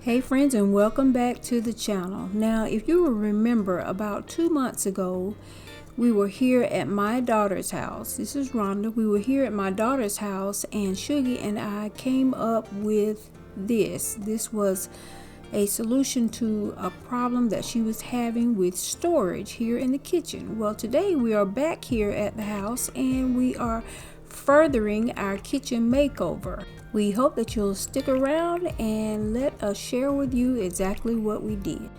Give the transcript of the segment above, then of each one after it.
Hey friends, and welcome back to the channel. Now, if you will remember, about 2 months ago we were here at my daughter's house. This is Rhonda. We were here at my daughter's house and Shuggy and I came up with this was a solution to a problem that she was having with storage here in the kitchen. Well, today we are back here at the house and we are furthering our kitchen makeover. We hope that you'll stick around and let us share with you exactly what we did.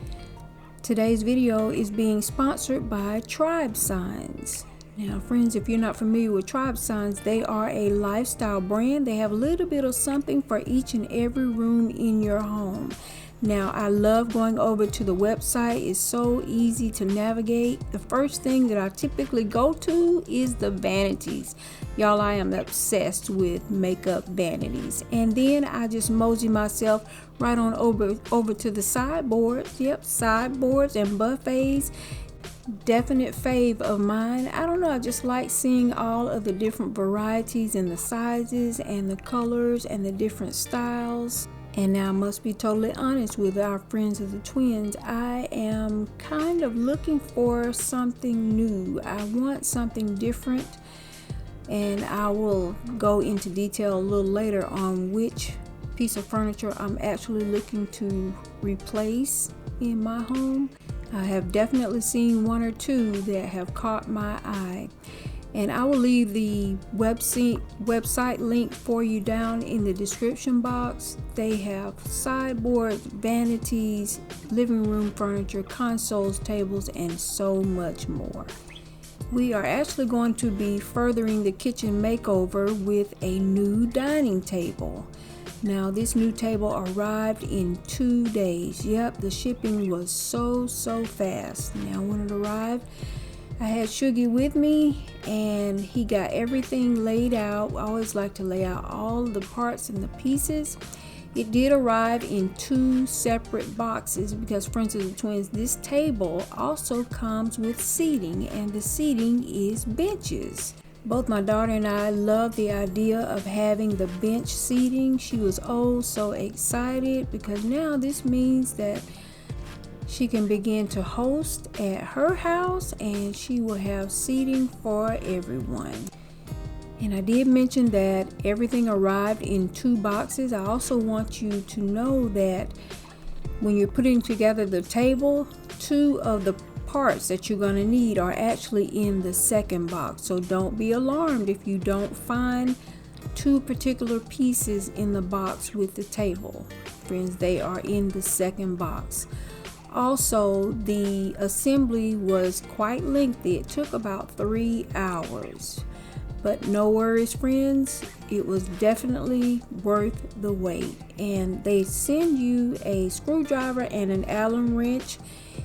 Today's video is being sponsored by Tribe Signs. Now friends, if you're not familiar with Tribe Signs, they are a lifestyle brand. They have a little bit of something for each and every room in your home. Now, I love going over to the website. It's so easy to navigate. The first thing that I typically go to is the vanities. Y'all, I am obsessed with makeup vanities. And then I just mosey myself right on over to the sideboards. Yep, sideboards and buffets. Definite fave of mine. I don't know, I just like seeing all of the different varieties and the sizes and the colors and the different styles. And now I must be totally honest with our friends of the twins. I am kind of looking for something new. I want something different, and I will go into detail a little later on which piece of furniture I'm actually looking to replace in my home. I have definitely seen one or two that have caught my eye. And I will leave the website link for you down in the description box. They have sideboards, vanities, living room furniture, consoles, tables, and so much more. We are actually going to be furthering the kitchen makeover with a new dining table. Now, this new table arrived in 2 days. Yep, the shipping was so fast. Now, when it arrived, I had Shuggy with me and he got everything laid out. I always like to lay out all the parts and the pieces. It did arrive in 2 separate boxes because, friends of the twins, this table also comes with seating, and the seating is benches. Both my daughter and I love the idea of having the bench seating. She was so excited because now this means that she can begin to host at her house and she will have seating for everyone. And I did mention that everything arrived in 2 boxes. I also want you to know that when you're putting together the table, 2 of the parts that you're going to need are actually in the second box. So don't be alarmed if you don't find 2 particular pieces in the box with the table. Friends, they are in the second box. Also, the assembly was quite lengthy. It took about 3 hours. But no worries, friends. It was definitely worth the wait. And they send you a screwdriver and an Allen wrench.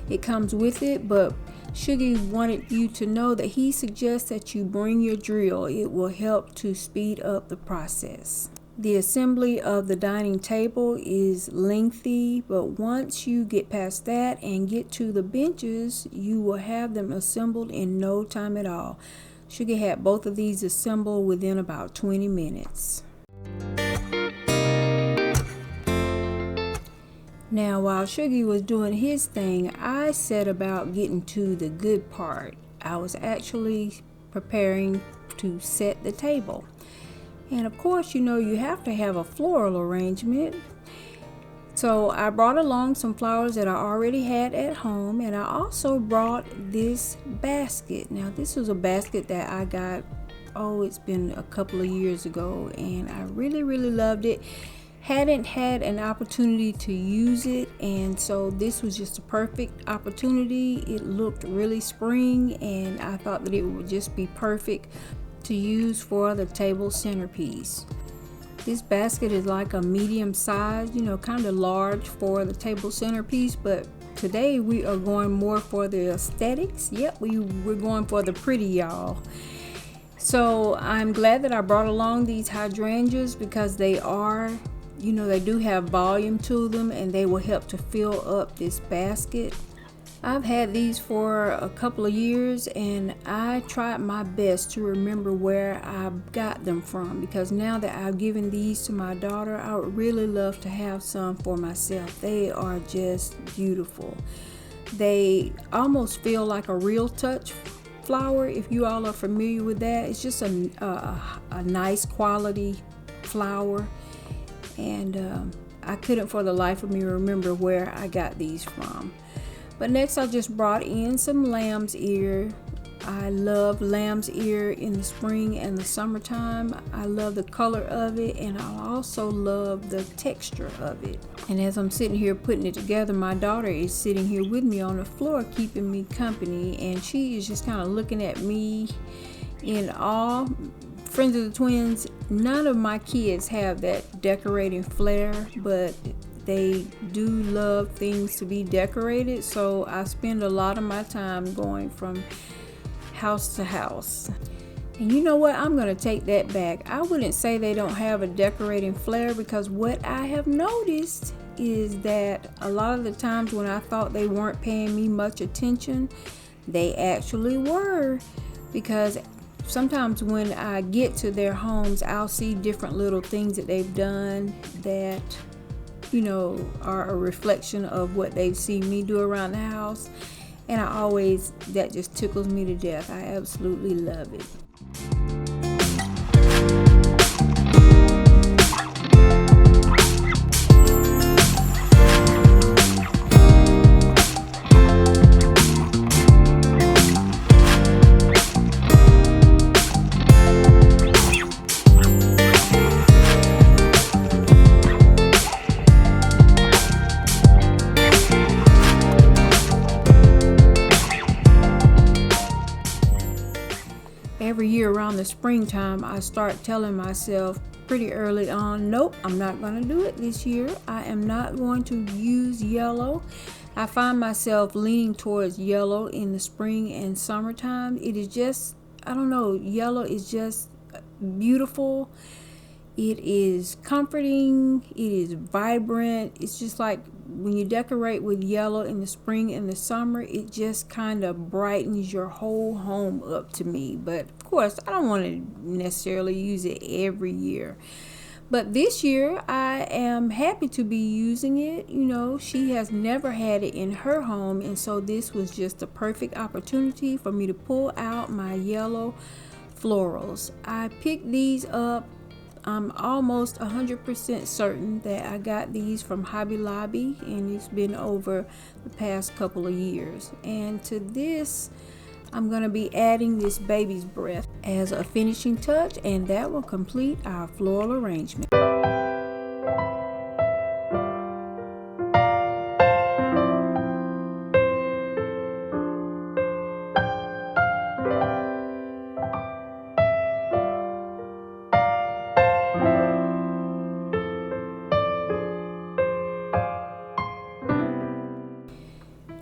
It comes with it, but Shuggy wanted you to know that he suggests that you bring your drill. It will help to speed up the process. The assembly of the dining table is lengthy, but once you get past that and get to the benches, you will have them assembled in no time at all. Shuggy had both of these assembled within about 20 minutes. Now, while Shuggy was doing his thing, I set about getting to the good part. I was actually preparing to set the table. And of course, you know, you have to have a floral arrangement. So I brought along some flowers that I already had at home, and I also brought this basket. Now, this was a basket that I got, it's been a couple of years ago, and I really loved it. Hadn't had an opportunity to use it, and so this was just a perfect opportunity. It looked really spring, and I thought that it would just be perfect to use for the table centerpiece. This basket is like a medium size, kind of large for the table centerpiece, but today we are going more for the aesthetics. Yep, we're going for the pretty, y'all. So I'm glad that I brought along these hydrangeas because they are, they do have volume to them and they will help to fill up this basket. I've had these for a couple of years, and I tried my best to remember where I got them from, because now that I've given these to my daughter, I would really love to have some for myself. They are just beautiful. They almost feel like a Real Touch flower, if you all are familiar with that. It's just a nice quality flower, and I couldn't for the life of me remember where I got these from. But next I just brought in some lamb's ear. I love lamb's ear in the spring and the summertime. I love the color of it, and I also love the texture of it. And as I'm sitting here putting it together, my daughter is sitting here with me on the floor keeping me company, and she is just kind of looking at me in awe. Friends of the twins, none of my kids have that decorating flair, but they do love things to be decorated, so I spend a lot of my time going from house to house. And you know what? I'm going to take that back. I wouldn't say they don't have a decorating flair, because what I have noticed is that a lot of the times when I thought they weren't paying me much attention, they actually were, because sometimes when I get to their homes, I'll see different little things that they've done that, you know, are a reflection of what they've seen me do around the house, and that just tickles me to death. I absolutely love it. Every year around the springtime, I start telling myself pretty early on, nope, I'm not going to do it this year. I am not going to use yellow. I find myself leaning towards yellow in the spring and summertime. It is just, I don't know, yellow is just beautiful. It is comforting. It is vibrant. It's just like when you decorate with yellow in the spring and the summer, it just kind of brightens your whole home up to me. But of course, I don't want to necessarily use it every year. But this year, I am happy to be using it. You know, she has never had it in her home, and so this was just the perfect opportunity for me to pull out my yellow florals. I picked these up. I'm almost 100% certain that I got these from Hobby Lobby, and it's been over the past couple of years. And to this, I'm going to be adding this baby's breath as a finishing touch, and that will complete our floral arrangement.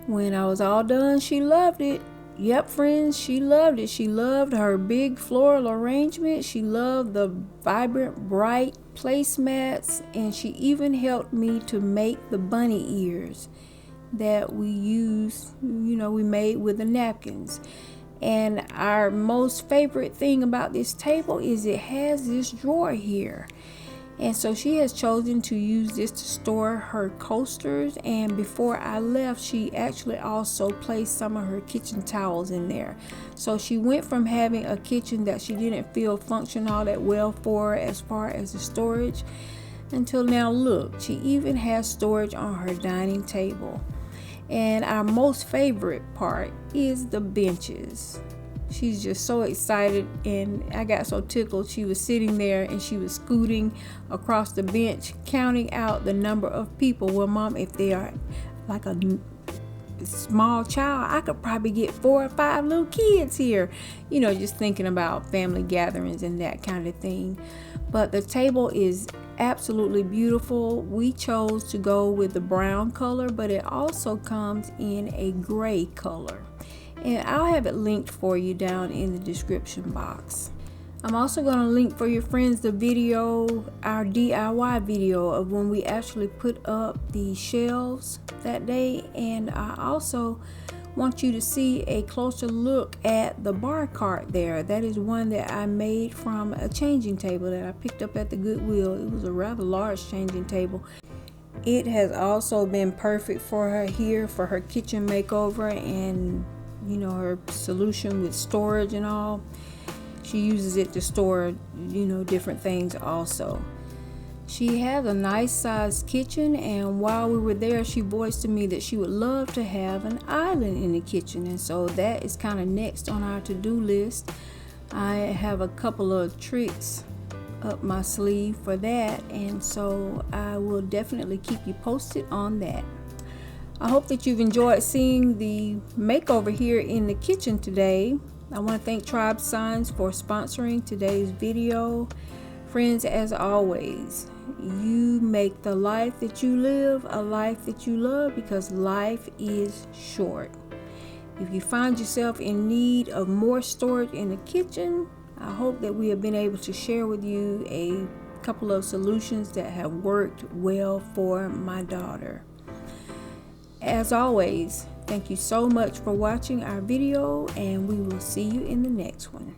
When I was all done, she loved it. Yep, friends, she loved it. She loved her big floral arrangement. She loved the vibrant, bright placemats, and she even helped me to make the bunny ears that we made with the napkins. And our most favorite thing about this table is it has this drawer here. And so she has chosen to use this to store her coasters, and before I left, she actually also placed some of her kitchen towels in there. So she went from having a kitchen that she didn't feel functioned all that well for as far as the storage, until now look, she even has storage on her dining table. And our most favorite part is the benches. She's just so excited, and I got so tickled. She was sitting there and she was scooting across the bench, counting out the number of people. Well, Mom, if they are like a small child, I could probably get 4 or 5 little kids here. You know, just thinking about family gatherings and that kind of thing. But the table is absolutely beautiful. We chose to go with the brown color, but it also comes in a gray color. And I'll have it linked for you down in the description box. I'm also going to link for your friends the video, our DIY video of when we actually put up the shelves that day. And I also want you to see a closer look at the bar cart there. That is one that I made from a changing table that I picked up at the Goodwill. It was a rather large changing table. It has also been perfect for her here for her kitchen makeover and, you know, her solution with storage and all. She uses it to store, you know, different things also. She has a nice sized kitchen, and while we were there, she voiced to me that she would love to have an island in the kitchen, and so that is kind of next on our to-do list. I have a couple of tricks up my sleeve for that, and so I will definitely keep you posted on that. I hope that you've enjoyed seeing the makeover here in the kitchen today. I want to thank Tribe Signs for sponsoring today's video. Friends, as always, you make the life that you live a life that you love, because life is short. If you find yourself in need of more storage in the kitchen, I hope that we have been able to share with you a couple of solutions that have worked well for my daughter. As always, thank you so much for watching our video, and we will see you in the next one.